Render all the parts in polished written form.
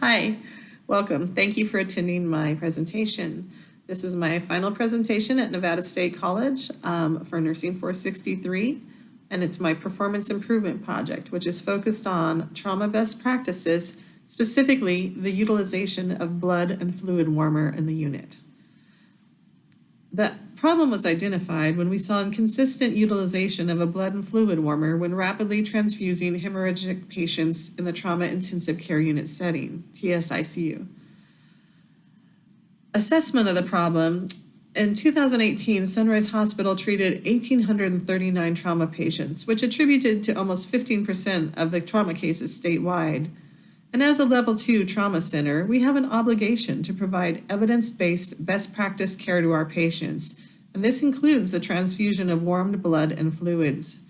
Hi, welcome. Thank you for attending my presentation. This is my final presentation at Nevada State College for Nursing 463, and it's my performance improvement project, which is focused on trauma best practices, specifically the utilization of blood and fluid warmer in the unit. The problem was identified when we saw inconsistent utilization of a blood and fluid warmer when rapidly transfusing hemorrhagic patients in the trauma intensive care unit setting, TSICU. Assessment of the problem. In 2018, Sunrise Hospital treated 1,839 trauma patients, which attributed to almost 15% of the trauma cases statewide. And as a Level 2 trauma center, we have an obligation to provide evidence-based best practice care to our patients, and this includes the transfusion of warmed blood and fluids.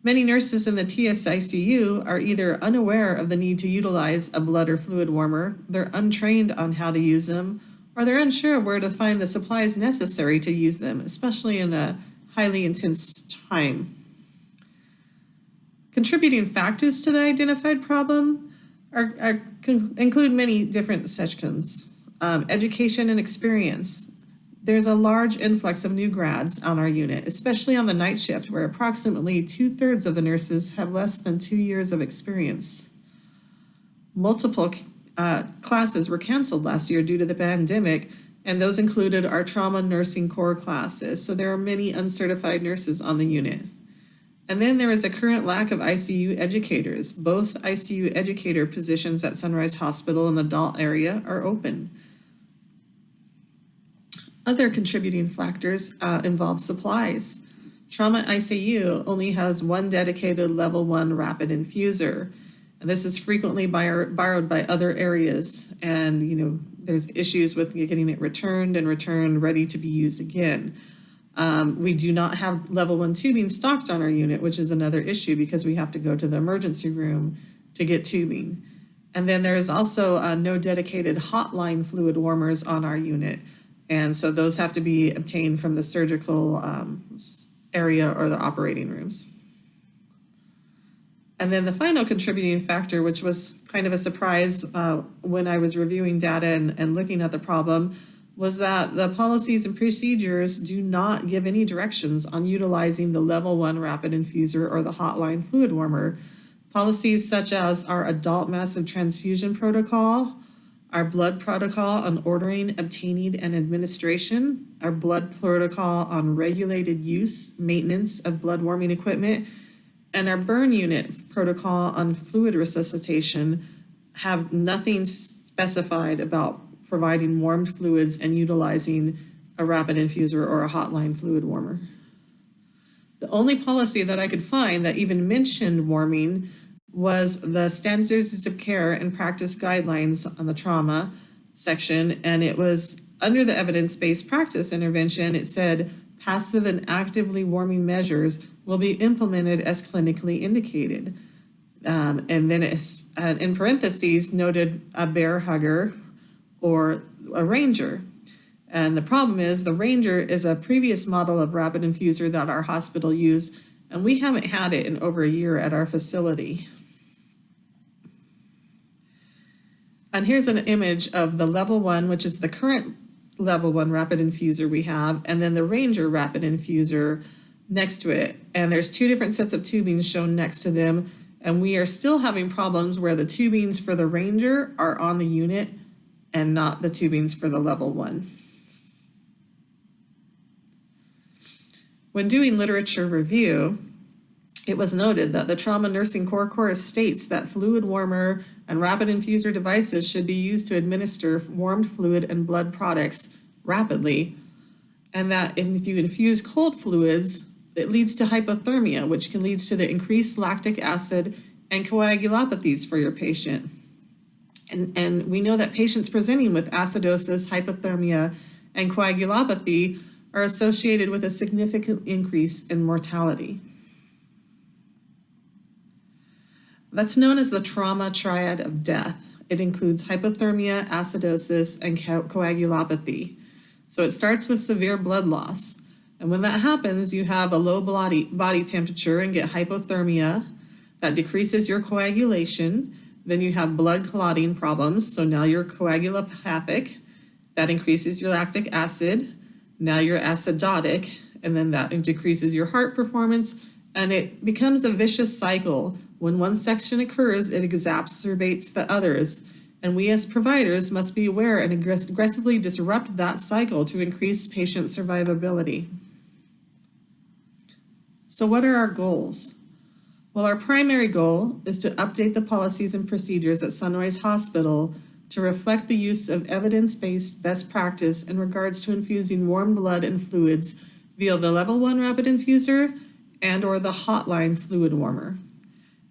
Many nurses in the TSICU are either unaware of the need to utilize a blood or fluid warmer, they're untrained on how to use them, or they're unsure of where to find the supplies necessary to use them, especially in a highly intense time. Contributing factors to the identified problem include many different sections. Education and experience. There's a large influx of new grads on our unit, especially on the night shift, where approximately 2/3 of the nurses have less than 2 years of experience. Multiple classes were canceled last year due to the pandemic, and those included our trauma nursing core classes, so there are many uncertified nurses on the unit. And then there is a current lack of ICU educators. Both ICU educator positions at Sunrise Hospital in the adult area are open. Other contributing factors involve supplies. Trauma ICU only has one dedicated Level 1 rapid infuser. And this is frequently borrowed by other areas. And, there's issues with getting it returned ready to be used again. We do not have Level 1 tubing stocked on our unit, which is another issue because we have to go to the emergency room to get tubing. And then there is also no dedicated hotline fluid warmers on our unit. And so those have to be obtained from the surgical area or the operating rooms. And then the final contributing factor, which was kind of a surprise when I was reviewing data and looking at the problem, was that the policies and procedures do not give any directions on utilizing the Level 1 rapid infuser or the hotline fluid warmer. Policies such as our adult massive transfusion protocol, our blood protocol on ordering, obtaining, and administration, our blood protocol on regulated use, maintenance of blood warming equipment, and our burn unit protocol on fluid resuscitation have nothing specified about providing warmed fluids and utilizing a rapid infuser or a hotline fluid warmer. The only policy that I could find that even mentioned warming was the standards of care and practice guidelines on the trauma section, and it was under the evidence-based practice intervention. It said passive and actively warming measures will be implemented as clinically indicated. And then it's in parentheses noted a bear hugger or a Ranger. And the problem is the Ranger is a previous model of rapid infuser that our hospital used, and we haven't had it in over a year at our facility. And here's an image of the Level 1, which is the current Level 1 rapid infuser we have, and then the Ranger rapid infuser next to it. And there's two different sets of tubings shown next to them, and we are still having problems where the tubings for the Ranger are on the unit and not the tubings for the Level 1. When doing literature review, it was noted that the Trauma Nursing Core course states that fluid warmer and rapid infuser devices should be used to administer warmed fluid and blood products rapidly, and that if you infuse cold fluids, it leads to hypothermia, which can lead to the increased lactic acid and coagulopathies for your patient. And we know that patients presenting with acidosis, hypothermia, and coagulopathy are associated with a significant increase in mortality. That's known as the trauma triad of death. It includes hypothermia, acidosis, and coagulopathy. So it starts with severe blood loss. And when that happens, you have a low body temperature and get hypothermia that decreases your coagulation. Then you have blood clotting problems. So now you're coagulopathic. That increases your lactic acid. Now you're acidotic, and then that decreases your heart performance. And it becomes a vicious cycle. When one section occurs, it exacerbates the others. And we as providers must be aware and aggressively disrupt that cycle to increase patient survivability. So what are our goals? Well, our primary goal is to update the policies and procedures at Sunrise Hospital to reflect the use of evidence-based best practice in regards to infusing warm blood and fluids via the Level 1 Rapid Infuser and or the Hotline Fluid Warmer.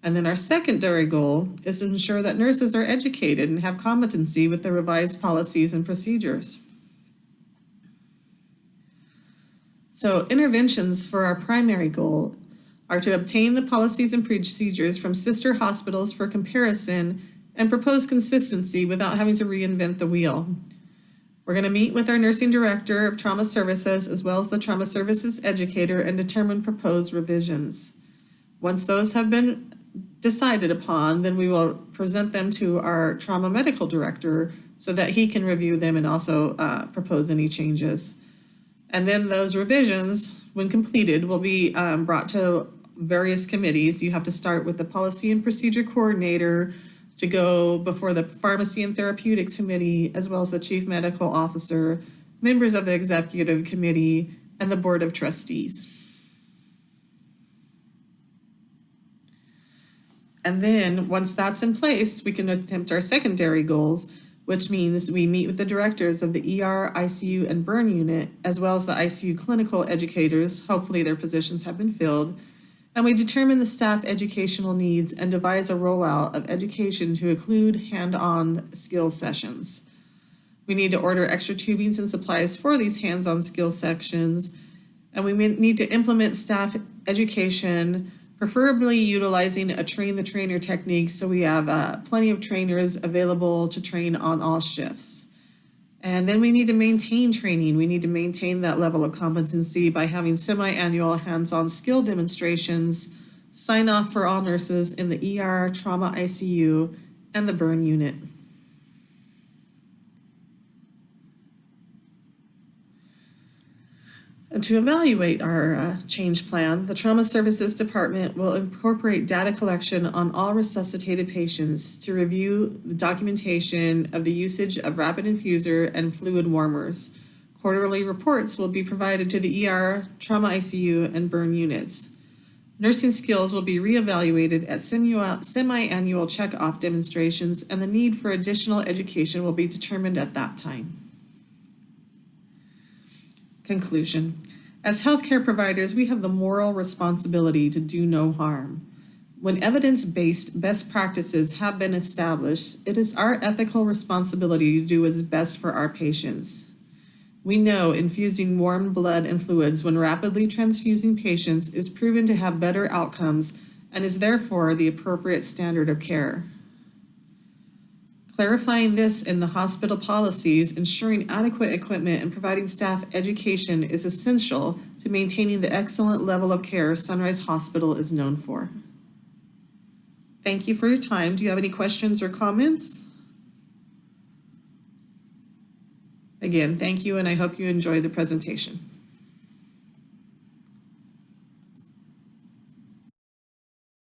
And then our secondary goal is to ensure that nurses are educated and have competency with the revised policies and procedures. So interventions for our primary goal are to obtain the policies and procedures from sister hospitals for comparison and propose consistency without having to reinvent the wheel. We're going to meet with our nursing director of trauma services as well as the trauma services educator and determine proposed revisions. Once those have been decided upon, then we will present them to our trauma medical director so that he can review them and also propose any changes. And then those revisions, when completed, will be brought to various committees. You have to start with the policy and procedure coordinator to go before the pharmacy and therapeutics committee, as well as the chief medical officer, members of the executive committee, and the board of trustees. And then once that's in place, we can attempt our secondary goals, which means we meet with the directors of the ER, ICU, and burn unit, as well as the ICU clinical educators. Hopefully their positions have been filled. And we determine the staff educational needs and devise a rollout of education to include hand-on skill sessions. We need to order extra tubings and supplies for these hands-on skill sections. And we need to implement staff education, preferably utilizing a train-the-trainer technique so we have plenty of trainers available to train on all shifts. And then we need to maintain training. We need to maintain that level of competency by having semi-annual hands-on skill demonstrations, sign off for all nurses in the ER, trauma ICU, and the burn unit. And to evaluate our change plan, the Trauma Services Department will incorporate data collection on all resuscitated patients to review the documentation of the usage of rapid infuser and fluid warmers. Quarterly reports will be provided to the ER, trauma ICU, and burn units. Nursing skills will be reevaluated at semi-annual check-off demonstrations, and the need for additional education will be determined at that time. Conclusion. As healthcare providers, we have the moral responsibility to do no harm. When evidence-based best practices have been established, it is our ethical responsibility to do what is best for our patients. We know infusing warm blood and fluids when rapidly transfusing patients is proven to have better outcomes and is therefore the appropriate standard of care. Clarifying this in the hospital policies, ensuring adequate equipment, and providing staff education is essential to maintaining the excellent level of care Sunrise Hospital is known for. Thank you for your time. Do you have any questions or comments? Again, thank you, and I hope you enjoyed the presentation.